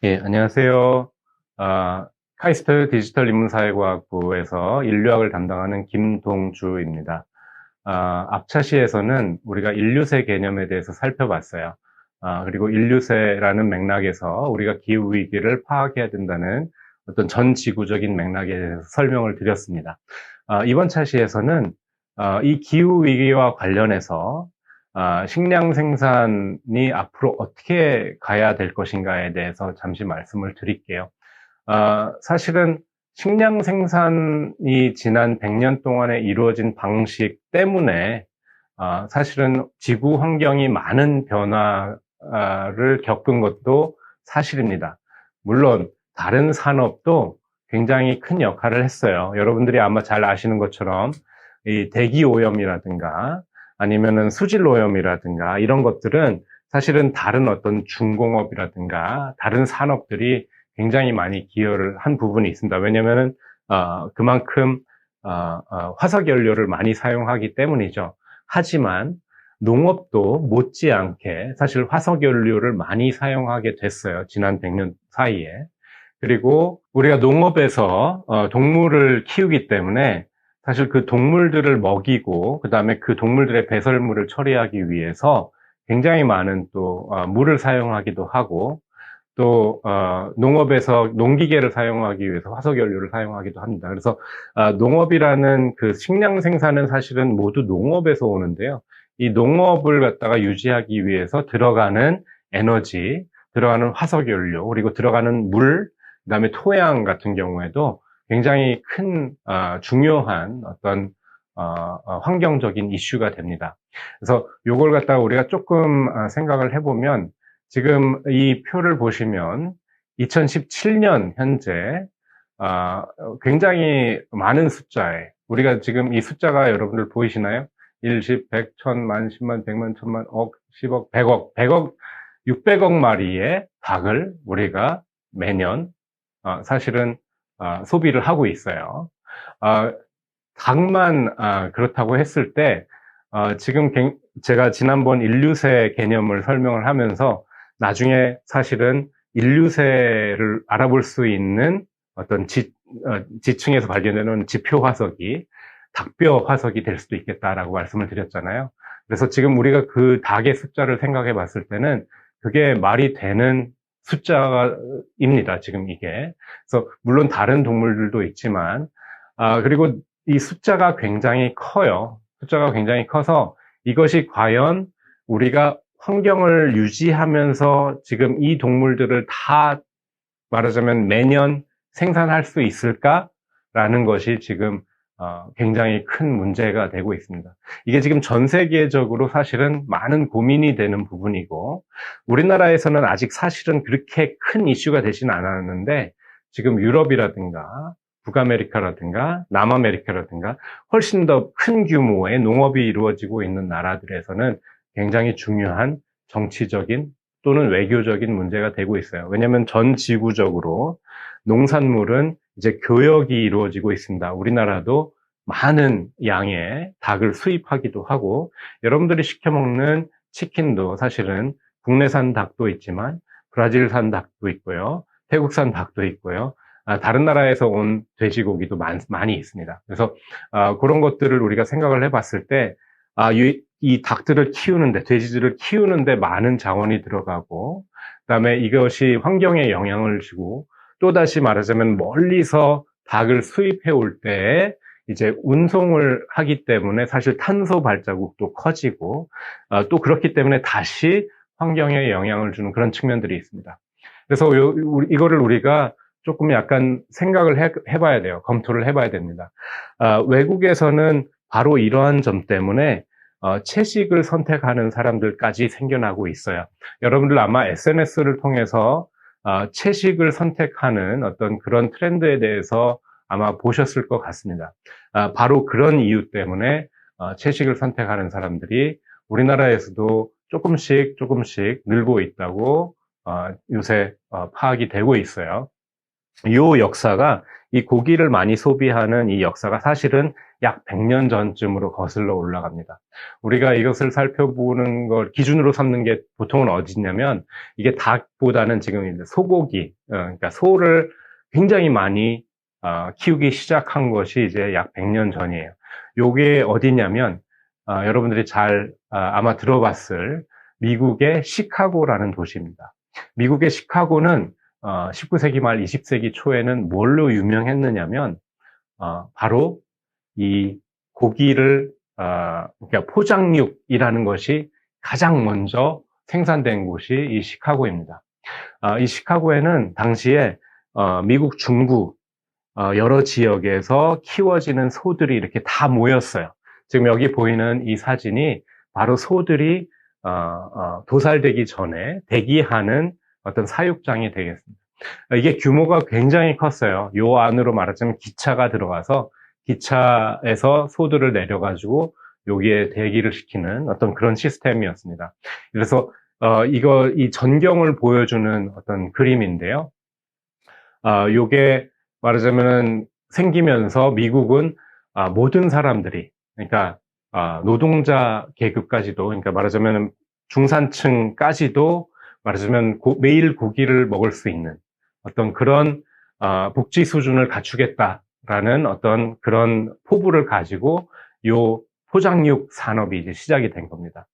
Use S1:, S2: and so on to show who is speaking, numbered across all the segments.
S1: 예, 안녕하세요. 카이스트 디지털 인문사회과학부에서 인류학을 담당하는 김동주입니다. 앞차시에서는 우리가 인류세 개념에 대해서 살펴봤어요. 그리고 인류세라는 맥락에서 우리가 기후위기를 파악해야 된다는 어떤 전 지구적인 맥락에 대해서 설명을 드렸습니다. 이번 차시에서는 이 기후위기와 관련해서 식량 생산이 앞으로 어떻게 가야 될 것인가에 대해서 잠시 말씀을 드릴게요. 사실은 식량 생산이 지난 100년 동안에 이루어진 방식 때문에 사실은 지구 환경이 많은 변화를 겪은 것도 사실입니다. 물론 다른 산업도 굉장히 큰 역할을 했어요. 여러분들이 아마 잘 아시는 것처럼 이 대기 오염이라든가 아니면은 수질 오염이라든가 이런 것들은 사실은 다른 어떤 중공업이라든가 다른 산업들이 굉장히 많이 기여를 한 부분이 있습니다. 왜냐면은 그만큼 화석 연료를 많이 사용하기 때문이죠. 하지만 농업도 못지않게 사실 화석 연료를 많이 사용하게 됐어요. 지난 100년 사이에. 그리고 우리가 농업에서 동물을 키우기 때문에 사실 그 동물들을 먹이고 그다음에 그 동물들의 배설물을 처리하기 위해서 굉장히 많은 또 물을 사용하기도 하고 또 농업에서 농기계를 사용하기 위해서 화석연료를 사용하기도 합니다. 그래서 농업이라는 그 식량 생산은 사실은 모두 농업에서 오는데요. 이 농업을 갖다가 유지하기 위해서 들어가는 에너지, 들어가는 화석연료, 그리고 들어가는 물, 그다음에 토양 같은 경우에도 굉장히 큰 중요한 어떤 환경적인 이슈가 됩니다. 그래서 이걸 갖다가 우리가 조금 생각을 해보면 지금 이 표를 보시면 2017년 현재 굉장히 많은 숫자에 우리가 지금 이 숫자가 여러분들 보이시나요? 1, 10, 100, 1000만, 10만, 100만, 1000만, 억, 10억, 100억, 600억 마리의 닭을 우리가 매년 사실은 소비를 하고 있어요. 닭만 그렇다고 했을 때 지금 제가 지난번 인류세 개념을 설명을 하면서 나중에 사실은 인류세를 알아볼 수 있는 어떤 지층에서 발견되는 지표 화석이 닭뼈 화석이 될 수도 있겠다라고 말씀을 드렸잖아요. 그래서 지금 우리가 그 닭의 숫자를 생각해 봤을 때는 그게 말이 되는 숫자입니다. 지금 이게. 그래서 물론 다른 동물들도 있지만 그리고 이 숫자가 굉장히 커요. 숫자가 굉장히 커서 이것이 과연 우리가 환경을 유지하면서 지금 이 동물들을 다 말하자면 매년 생산할 수 있을까라는 것이 지금 굉장히 큰 문제가 되고 있습니다. 이게 지금 전 세계적으로 사실은 많은 고민이 되는 부분이고 우리나라에서는 아직 사실은 그렇게 큰 이슈가 되지는 않았는데 지금 유럽이라든가 북아메리카라든가 남아메리카라든가 훨씬 더 큰 규모의 농업이 이루어지고 있는 나라들에서는 굉장히 중요한 정치적인 또는 외교적인 문제가 되고 있어요. 왜냐하면 전 지구적으로 농산물은 이제 교역이 이루어지고 있습니다. 우리나라도 많은 양의 닭을 수입하기도 하고 여러분들이 시켜 먹는 치킨도 사실은 국내산 닭도 있지만 브라질산 닭도 있고요. 태국산 닭도 있고요. 다른 나라에서 온 돼지고기도 많이 있습니다. 그래서 그런 것들을 우리가 생각을 해봤을 때 이 닭들을 키우는데 돼지들을 키우는데 많은 자원이 들어가고 그다음에 이것이 환경에 영향을 주고 또다시 말하자면 멀리서 닭을 수입해 올 때 이제 운송을 하기 때문에 사실 탄소 발자국도 커지고 또 그렇기 때문에 다시 환경에 영향을 주는 그런 측면들이 있습니다. 그래서 이거를 우리가 조금 약간 생각을 해봐야 돼요. 검토를 해봐야 됩니다. 외국에서는 바로 이러한 점 때문에 채식을 선택하는 사람들까지 생겨나고 있어요. 여러분들 아마 SNS를 통해서 채식을 선택하는 어떤 그런 트렌드에 대해서 아마 보셨을 것 같습니다. 바로 그런 이유 때문에 채식을 선택하는 사람들이 우리나라에서도 조금씩 늘고 있다고 요새 파악이 되고 있어요. 이 역사가 이 고기를 많이 소비하는 이 역사가 사실은 약 100년 전쯤으로 거슬러 올라갑니다. 우리가 이것을 살펴보는 걸 기준으로 삼는 게 보통은 어디냐면, 이게 닭보다는 지금 이제 소고기, 그러니까 소를 굉장히 많이 키우기 시작한 것이 이제 약 100년 전이에요. 요게 어디냐면, 여러분들이 잘 아마 들어봤을 미국의 시카고라는 도시입니다. 미국의 시카고는 19세기 말 20세기 초에는 뭘로 유명했느냐면, 바로 이 고기를, 그러니까 포장육이라는 것이 가장 먼저 생산된 곳이 이 시카고입니다. 이 시카고에는 당시에 미국 중부 여러 지역에서 키워지는 소들이 이렇게 다 모였어요. 지금 여기 보이는 이 사진이 바로 소들이 도살되기 전에 대기하는 어떤 사육장이 되겠습니다. 이게 규모가 굉장히 컸어요. 요 안으로 말하자면 기차가 들어가서 기차에서 소들을 내려가지고 여기에 대기를 시키는 어떤 그런 시스템이었습니다. 그래서 이 전경을 보여주는 어떤 그림인데요. 요게 말하자면은 생기면서 미국은 모든 사람들이, 그러니까 노동자 계급까지도, 그러니까 말하자면 중산층까지도 말하자면 매일 고기를 먹을 수 있는 어떤 그런 복지 수준을 갖추겠다라는 어떤 그런 포부를 가지고 요 포장육 산업이 이제 시작이 된 겁니다.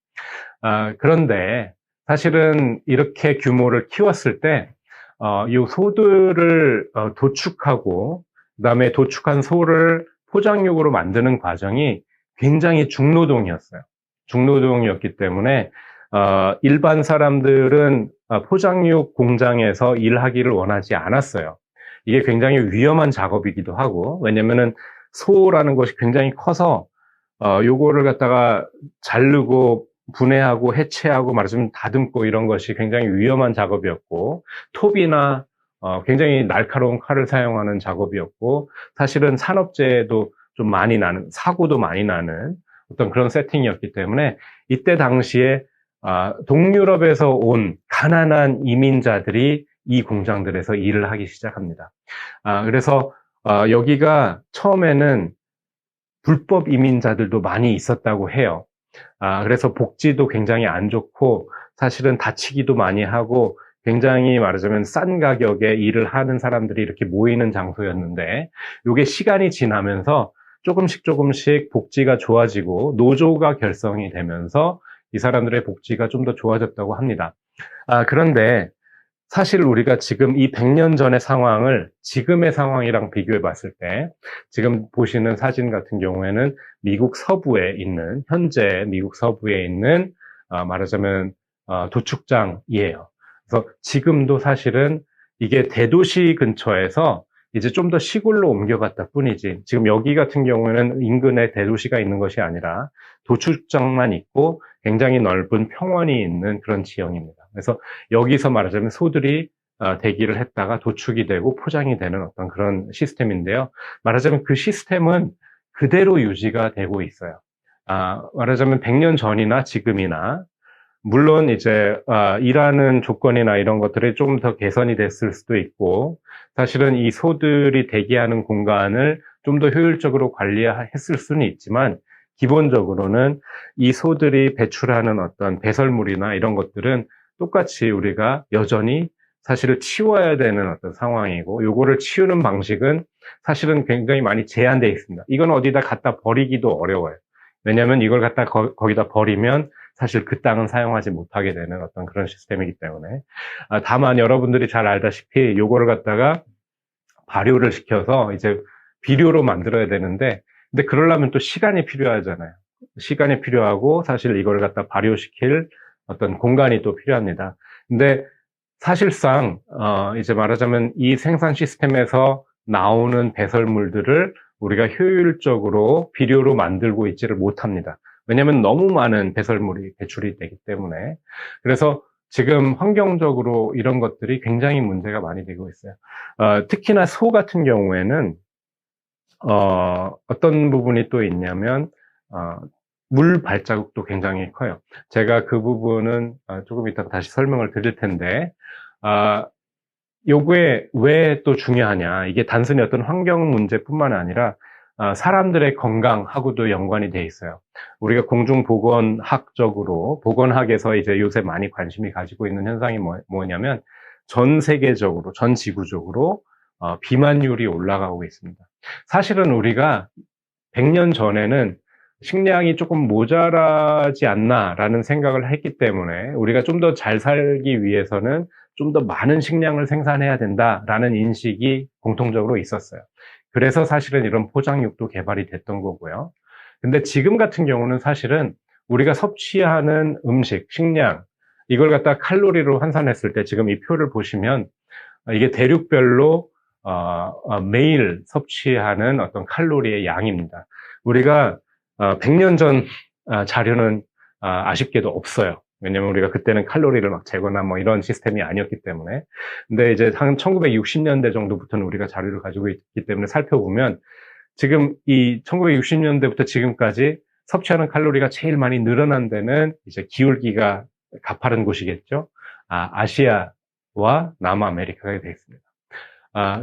S1: 그런데 사실은 이렇게 규모를 키웠을 때 이 소들을 도축하고 그다음에 도축한 소를 포장육으로 만드는 과정이 굉장히 중노동이었어요. 중노동이었기 때문에 일반 사람들은 포장육 공장에서 일하기를 원하지 않았어요. 이게 굉장히 위험한 작업이기도 하고, 왜냐면은 소라는 것이 굉장히 커서 요거를 갖다가 자르고 분해하고 해체하고 말하자면 다듬고 이런 것이 굉장히 위험한 작업이었고, 톱이나 굉장히 날카로운 칼을 사용하는 작업이었고, 사실은 산업재해도 좀 많이 나는, 사고도 많이 나는 어떤 그런 세팅이었기 때문에 이때 당시에 동유럽에서 온 가난한 이민자들이 이 공장들에서 일을 하기 시작합니다. 그래서 여기가 처음에는 불법 이민자들도 많이 있었다고 해요. 그래서 복지도 굉장히 안 좋고 사실은 다치기도 많이 하고 굉장히 말하자면 싼 가격에 일을 하는 사람들이 이렇게 모이는 장소였는데, 이게 시간이 지나면서 조금씩 복지가 좋아지고 노조가 결성이 되면서 이 사람들의 복지가 좀 더 좋아졌다고 합니다. 그런데 사실 우리가 지금 이 100년 전의 상황을 지금의 상황이랑 비교해 봤을 때, 지금 보시는 사진 같은 경우에는 미국 서부에 있는, 현재 미국 서부에 있는 말하자면 도축장이에요. 그래서 지금도 사실은 이게 대도시 근처에서 이제 좀 더 시골로 옮겨갔다 뿐이지, 지금 여기 같은 경우에는 인근에 대도시가 있는 것이 아니라 도축장만 있고 굉장히 넓은 평원이 있는 그런 지형입니다. 그래서 여기서 말하자면 소들이 대기를 했다가 도축이 되고 포장이 되는 어떤 그런 시스템인데요. 말하자면 그 시스템은 그대로 유지가 되고 있어요. 말하자면 100년 전이나 지금이나, 물론 이제 일하는 조건이나 이런 것들이 좀 더 개선이 됐을 수도 있고, 사실은 이 소들이 대기하는 공간을 좀 더 효율적으로 관리했을 수는 있지만, 기본적으로는 이 소들이 배출하는 어떤 배설물이나 이런 것들은 똑같이 우리가 여전히 사실을 치워야 되는 어떤 상황이고, 요거를 치우는 방식은 사실은 굉장히 많이 제한되어 있습니다. 이건 어디다 갖다 버리기도 어려워요. 왜냐하면 이걸 갖다 거기다 버리면 사실 그 땅은 사용하지 못하게 되는 어떤 그런 시스템이기 때문에, 다만 여러분들이 잘 알다시피 요거를 갖다가 발효를 시켜서 이제 비료로 만들어야 되는데, 근데 그러려면 또 시간이 필요하잖아요. 시간이 필요하고 사실 이걸 갖다 발효시킬 어떤 공간이 또 필요합니다. 근데 사실상 이제 말하자면 이 생산 시스템에서 나오는 배설물들을 우리가 효율적으로 비료로 만들고 있지를 못합니다. 왜냐하면 너무 많은 배설물이 배출이 되기 때문에. 그래서 지금 환경적으로 이런 것들이 굉장히 문제가 많이 되고 있어요. 특히나 소 같은 경우에는 어떤 부분이 또 있냐면 물 발자국도 굉장히 커요. 제가 그 부분은 조금 이따가 다시 설명을 드릴 텐데, 요게 왜 또 중요하냐, 이게 단순히 어떤 환경 문제뿐만 아니라 사람들의 건강하고도 연관이 돼 있어요. 우리가 공중보건학적으로, 보건학에서 이제 요새 많이 관심이 가지고 있는 현상이 뭐냐면, 전 세계적으로, 전 지구적으로, 비만율이 올라가고 있습니다. 사실은 우리가 100년 전에는 식량이 조금 모자라지 않나라는 생각을 했기 때문에 우리가 좀 더 잘 살기 위해서는 좀 더 많은 식량을 생산해야 된다라는 인식이 공통적으로 있었어요. 그래서 사실은 이런 포장육도 개발이 됐던 거고요. 근데 지금 같은 경우는 사실은 우리가 섭취하는 음식, 식량, 이걸 갖다 칼로리로 환산했을 때 지금 이 표를 보시면 이게 대륙별로 매일 섭취하는 어떤 칼로리의 양입니다. 우리가 100년 전 자료는 아쉽게도 없어요. 왜냐면 우리가 그때는 칼로리를 막 재거나 뭐 이런 시스템이 아니었기 때문에. 근데 이제 한 1960년대 정도부터는 우리가 자료를 가지고 있기 때문에 살펴보면 지금 이 1960년대부터 지금까지 섭취하는 칼로리가 제일 많이 늘어난 데는 이제 기울기가 가파른 곳이겠죠. 아시아와 남아메리카가 되겠습니다.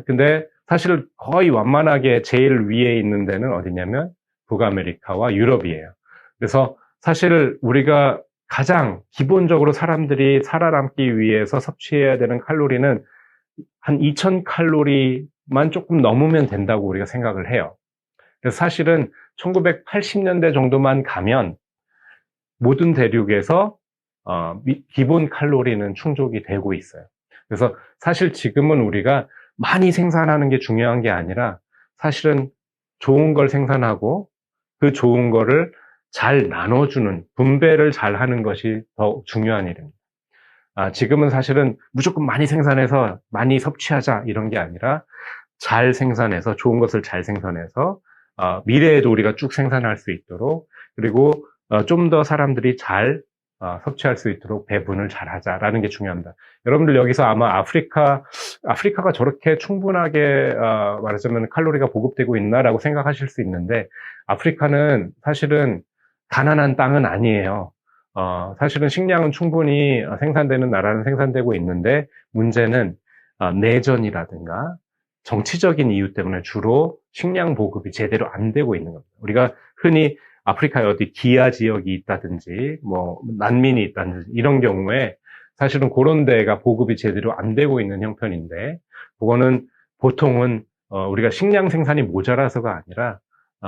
S1: 근데 사실 거의 완만하게 제일 위에 있는 데는 어디냐면 북아메리카와 유럽이에요. 그래서 사실 우리가 가장 기본적으로 사람들이 살아남기 위해서 섭취해야 되는 칼로리는 한 2000칼로리만 조금 넘으면 된다고 우리가 생각을 해요. 그래서 사실은 1980년대 정도만 가면 모든 대륙에서 기본 칼로리는 충족이 되고 있어요. 그래서 사실 지금은 우리가 많이 생산하는 게 중요한 게 아니라 사실은 좋은 걸 생산하고 그 좋은 거를 잘 나눠주는, 분배를 잘 하는 것이 더 중요한 일입니다. 지금은 사실은 무조건 많이 생산해서 많이 섭취하자 이런 게 아니라 잘 생산해서, 좋은 것을 잘 생산해서 미래에도 우리가 쭉 생산할 수 있도록, 그리고 좀 더 사람들이 잘 섭취할 수 있도록 배분을 잘 하자라는 게 중요합니다. 여러분들 여기서 아마 아프리카가 저렇게 충분하게 말하자면 칼로리가 보급되고 있나라고 생각하실 수 있는데, 아프리카는 사실은 가난한 땅은 아니에요. 사실은 식량은 충분히 생산되는 나라는 생산되고 있는데, 문제는 내전이라든가 정치적인 이유 때문에 주로 식량 보급이 제대로 안 되고 있는 겁니다. 우리가 흔히 아프리카에 어디 기아 지역이 있다든지, 뭐, 난민이 있다든지, 이런 경우에 사실은 그런 데가 보급이 제대로 안 되고 있는 형편인데, 그거는 보통은, 우리가 식량 생산이 모자라서가 아니라,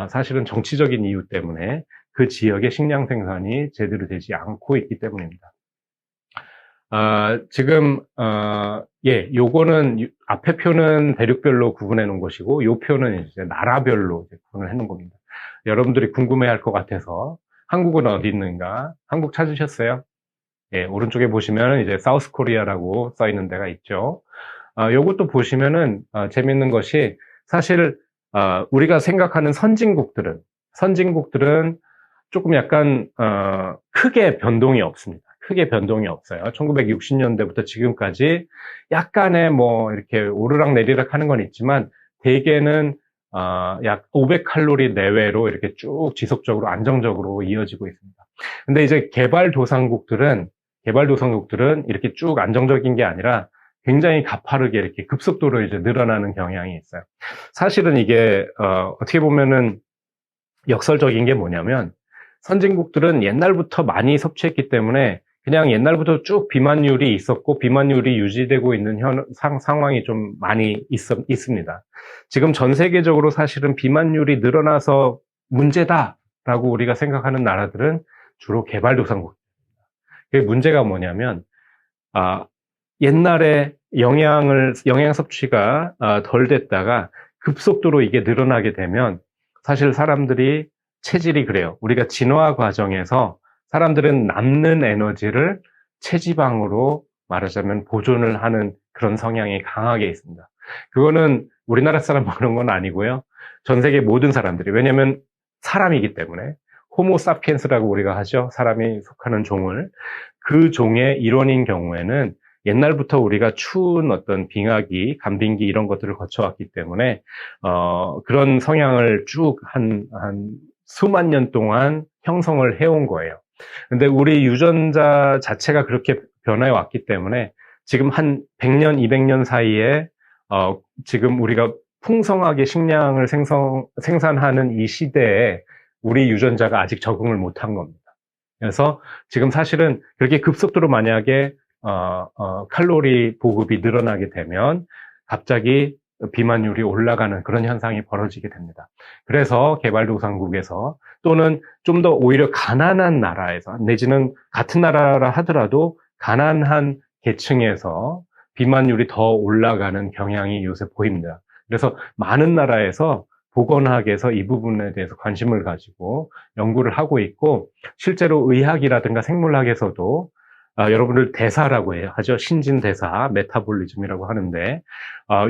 S1: 사실은 정치적인 이유 때문에 그 지역의 식량 생산이 제대로 되지 않고 있기 때문입니다. 지금, 요거는, 앞에 표는 대륙별로 구분해 놓은 것이고, 요 표는 이제 나라별로 구분을 해 놓은 겁니다. 여러분들이 궁금해 할 것 같아서, 한국은 어디 있는가? 한국 찾으셨어요? 예, 오른쪽에 보시면 이제 사우스 코리아라고 써 있는 데가 있죠. 요것도 보시면은, 재밌는 것이, 사실, 우리가 생각하는 선진국들은 조금 약간, 크게 변동이 없습니다. 크게 변동이 없어요. 1960년대부터 지금까지 약간의 뭐 이렇게 오르락 내리락 하는 건 있지만 대개는 약 500칼로리 내외로 이렇게 쭉 지속적으로 안정적으로 이어지고 있습니다. 근데 이제 개발도상국들은 이렇게 쭉 안정적인 게 아니라 굉장히 가파르게 이렇게 급속도로 이제 늘어나는 경향이 있어요. 사실은 이게 어떻게 보면은 역설적인 게 뭐냐면, 선진국들은 옛날부터 많이 섭취했기 때문에 그냥 옛날부터 쭉 비만율이 있었고 비만율이 유지되고 있는 상황이 좀 많이 있습니다. 지금 전 세계적으로 사실은 비만율이 늘어나서 문제다라고 우리가 생각하는 나라들은 주로 개발도상국입니다. 그 문제가 뭐냐면, 옛날에 영양 섭취가 덜 됐다가 급속도로 이게 늘어나게 되면 사실 사람들이 체질이 그래요. 우리가 진화 과정에서 사람들은 남는 에너지를 체지방으로 말하자면 보존을 하는 그런 성향이 강하게 있습니다. 그거는 우리나라 사람 그런 건 아니고요. 전 세계 모든 사람들이, 왜냐하면 사람이기 때문에, 호모 사피엔스라고 우리가 하죠. 사람이 속하는 종을, 그 종의 일원인 경우에는 옛날부터 우리가 추운 어떤 빙하기, 간빙기 이런 것들을 거쳐왔기 때문에 그런 성향을 쭉 한 수만 년 동안 형성을 해온 거예요. 근데 우리 유전자 자체가 그렇게 변해 왔기 때문에 지금 한 100년, 200년 사이에 지금 우리가 풍성하게 식량을 생산하는 이 시대에 우리 유전자가 아직 적응을 못한 겁니다. 그래서 지금 사실은 그렇게 급속도로 만약에 칼로리 보급이 늘어나게 되면 갑자기 비만율이 올라가는 그런 현상이 벌어지게 됩니다. 그래서 개발도상국에서 또는 좀 더 오히려 가난한 나라에서 내지는 같은 나라라 하더라도 가난한 계층에서 비만율이 더 올라가는 경향이 요새 보입니다. 그래서 많은 나라에서 보건학에서 이 부분에 대해서 관심을 가지고 연구를 하고 있고 실제로 의학이라든가 생물학에서도 여러분들 대사라고 하죠. 신진대사, 메타볼리즘이라고 하는데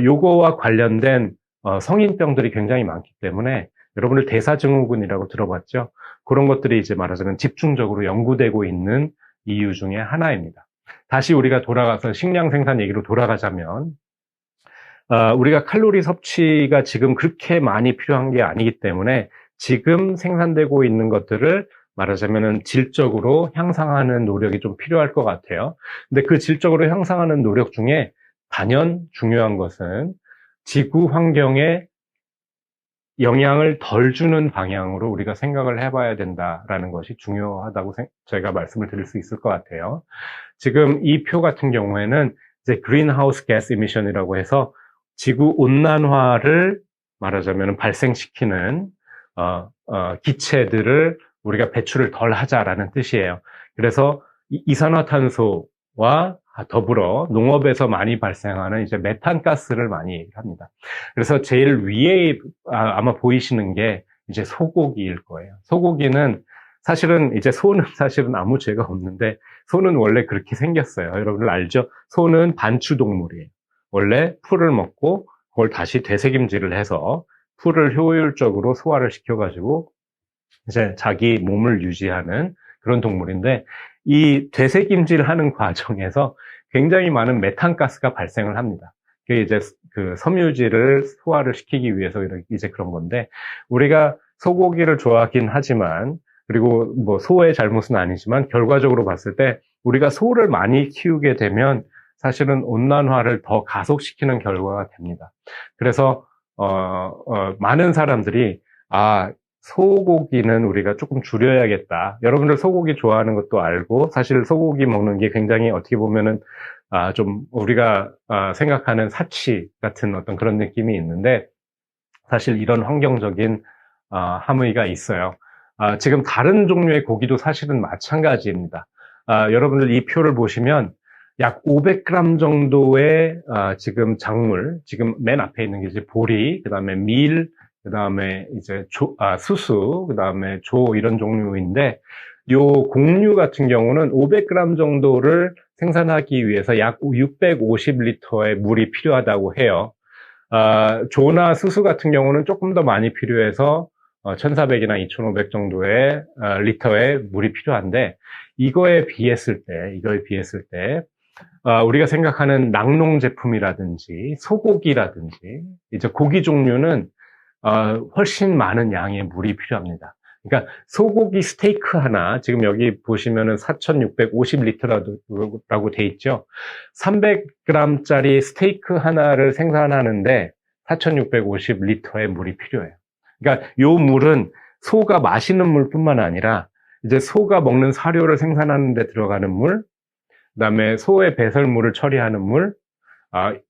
S1: 요거와 관련된 성인병들이 굉장히 많기 때문에 여러분들 대사증후군이라고 들어봤죠. 그런 것들이 이제 말하자면 집중적으로 연구되고 있는 이유 중에 하나입니다. 다시 우리가 돌아가서 식량 생산 얘기로 돌아가자면 우리가 칼로리 섭취가 지금 그렇게 많이 필요한 게 아니기 때문에 지금 생산되고 있는 것들을 말하자면은 질적으로 향상하는 노력이 좀 필요할 것 같아요. 근데 그 질적으로 향상하는 노력 중에 단연 중요한 것은 지구 환경에 영향을 덜 주는 방향으로 우리가 생각을 해봐야 된다라는 것이 중요하다고 제가 말씀을 드릴 수 있을 것 같아요. 지금 이 표 같은 경우에는 이제 그린하우스 가스 이미션이라고 해서 지구 온난화를 말하자면 발생시키는 기체들을 우리가 배출을 덜 하자라는 뜻이에요. 그래서 이산화탄소와 더불어 농업에서 많이 발생하는 이제 메탄가스를 많이 합니다. 그래서 제일 위에 아마 보이시는 게 이제 소고기일 거예요. 소고기는 사실은 이제 소는 사실은 아무 죄가 없는데 소는 원래 그렇게 생겼어요. 여러분들 알죠? 소는 반추동물이에요. 원래 풀을 먹고 그걸 다시 되새김질을 해서 풀을 효율적으로 소화를 시켜가지고 이제 자기 몸을 유지하는 그런 동물인데 이 되새김질하는 과정에서 굉장히 많은 메탄가스가 발생을 합니다. 그게 이제 그 섬유질을 소화를 시키기 위해서 이제 그런 건데 우리가 소고기를 좋아하긴 하지만 그리고 뭐 소의 잘못은 아니지만 결과적으로 봤을 때 우리가 소를 많이 키우게 되면 사실은 온난화를 더 가속시키는 결과가 됩니다. 그래서 많은 사람들이 소고기는 우리가 조금 줄여야겠다. 여러분들 소고기 좋아하는 것도 알고 사실 소고기 먹는 게 굉장히 어떻게 보면은 좀 우리가 생각하는 사치 같은 어떤 그런 느낌이 있는데 사실 이런 환경적인 함의가 있어요. 지금 다른 종류의 고기도 사실은 마찬가지입니다. 여러분들 이 표를 보시면 약 500g 정도의 지금 작물, 지금 맨 앞에 있는 게 이제 보리, 그 다음에 밀, 그 다음에 이제 수수, 그 다음에 조 이런 종류인데 요 곡류 같은 경우는 500g 정도를 생산하기 위해서 약 650리터의 물이 필요하다고 해요. 조나 수수 같은 경우는 조금 더 많이 필요해서 1400이나 2500 정도의 리터의 물이 필요한데 이거에 비했을 때 우리가 생각하는 낙농 제품이라든지 소고기라든지 이제 고기 종류는 훨씬 많은 양의 물이 필요합니다. 그러니까 소고기 스테이크 하나 지금 여기 보시면은 4650리터라고 돼 있죠. 300g짜리 스테이크 하나를 생산하는데 4650리터의 물이 필요해요. 그러니까 요 물은 소가 마시는 물뿐만 아니라 이제 소가 먹는 사료를 생산하는 데 들어가는 물, 그다음에 소의 배설물을 처리하는 물,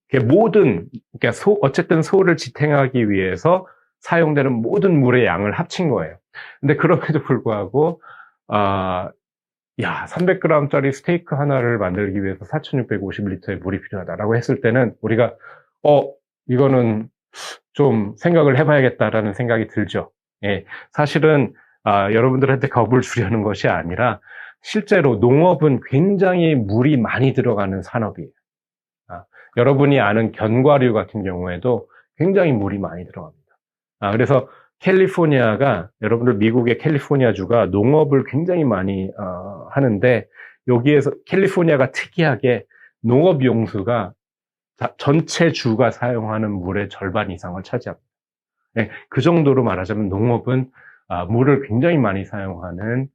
S1: 그러니까 어쨌든 소를 지탱하기 위해서 사용되는 모든 물의 양을 합친 거예요. 근데 그럼에도 불구하고 300g짜리 스테이크 하나를 만들기 위해서 4650리터의 물이 필요하다라고 했을 때는 우리가 이거는 좀 생각을 해봐야겠다라는 생각이 들죠. 예, 사실은 여러분들한테 겁을 주려는 것이 아니라 실제로 농업은 굉장히 물이 많이 들어가는 산업이에요. 여러분이 아는 견과류 같은 경우에도 굉장히 물이 많이 들어갑니다. 그래서 캘리포니아가 여러분들 미국의 캘리포니아주가 농업을 굉장히 많이 하는데 여기에서 캘리포니아가 특이하게 농업 용수가 전체 주가 사용하는 물의 절반 이상을 차지합니다. 네, 그 정도로 말하자면 농업은 물을 굉장히 많이 사용하는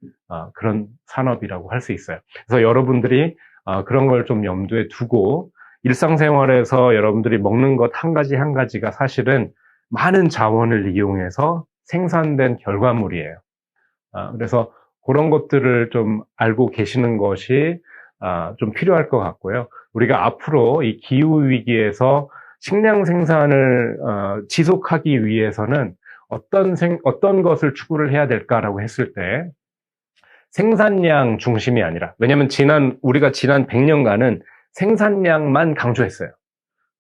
S1: 그런 산업이라고 할 수 있어요. 그래서 여러분들이 그런 걸 좀 염두에 두고 일상생활에서 여러분들이 먹는 것 한 가지 한 가지가 사실은 많은 자원을 이용해서 생산된 결과물이에요. 그래서 그런 것들을 좀 알고 계시는 것이 좀 필요할 것 같고요. 우리가 앞으로 이 기후 위기에서 식량 생산을 지속하기 위해서는 어떤 것을 추구를 해야 될까라고 했을 때 생산량 중심이 아니라, 왜냐하면 우리가 지난 100년간은 생산량만 강조했어요.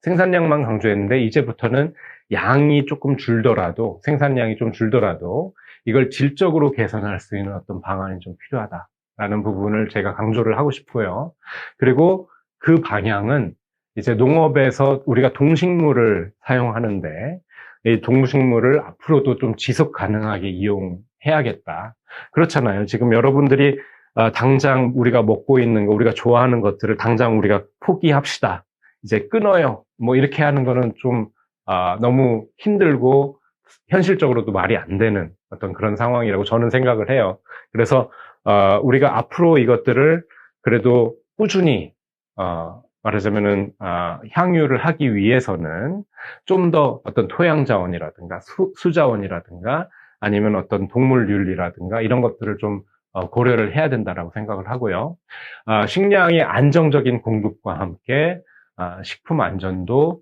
S1: 생산량만 강조했는데 이제부터는 양이 조금 줄더라도, 생산량이 좀 줄더라도 이걸 질적으로 개선할 수 있는 어떤 방안이 좀 필요하다라는 부분을 제가 강조를 하고 싶고요. 그리고 그 방향은 이제 농업에서 우리가 동식물을 사용하는데 이 동식물을 앞으로도 좀 지속 가능하게 이용해야겠다. 그렇잖아요. 지금 여러분들이 당장 우리가 먹고 있는 거, 우리가 좋아하는 것들을 당장 우리가 포기합시다. 이제 끊어요. 뭐 이렇게 하는 거는 좀 너무 힘들고 현실적으로도 말이 안 되는 어떤 그런 상황이라고 저는 생각을 해요. 그래서 우리가 앞으로 이것들을 그래도 꾸준히 말하자면은 향유를 하기 위해서는 좀 더 어떤 토양 자원이라든가 수자원이라든가 아니면 어떤 동물윤리라든가 이런 것들을 좀 고려를 해야 된다라고 생각을 하고요. 식량의 안정적인 공급과 함께 식품 안전도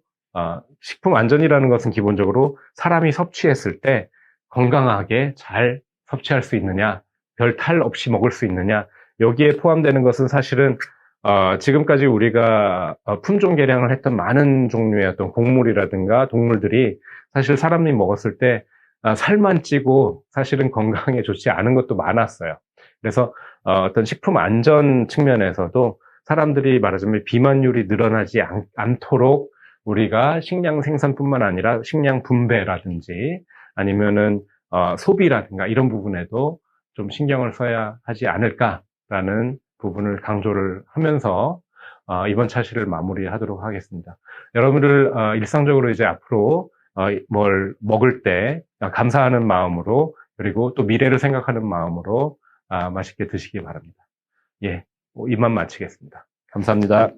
S1: 식품 안전이라는 것은 기본적으로 사람이 섭취했을 때 건강하게 잘 섭취할 수 있느냐, 별 탈 없이 먹을 수 있느냐, 여기에 포함되는 것은 사실은 지금까지 우리가 품종 개량을 했던 많은 종류의 어떤 곡물이라든가 동물들이 사실 사람이 먹었을 때 살만 찌고 사실은 건강에 좋지 않은 것도 많았어요. 그래서 어떤 식품 안전 측면에서도 사람들이 말하자면 비만율이 늘어나지 않도록 우리가 식량 생산뿐만 아니라 식량 분배라든지 아니면은 소비라든가 이런 부분에도 좀 신경을 써야 하지 않을까라는 부분을 강조를 하면서 이번 차시를 마무리하도록 하겠습니다. 여러분들 일상적으로 이제 앞으로 뭘 먹을 때 감사하는 마음으로 그리고 또 미래를 생각하는 마음으로 맛있게 드시기 바랍니다. 예, 이만 마치겠습니다. 감사합니다.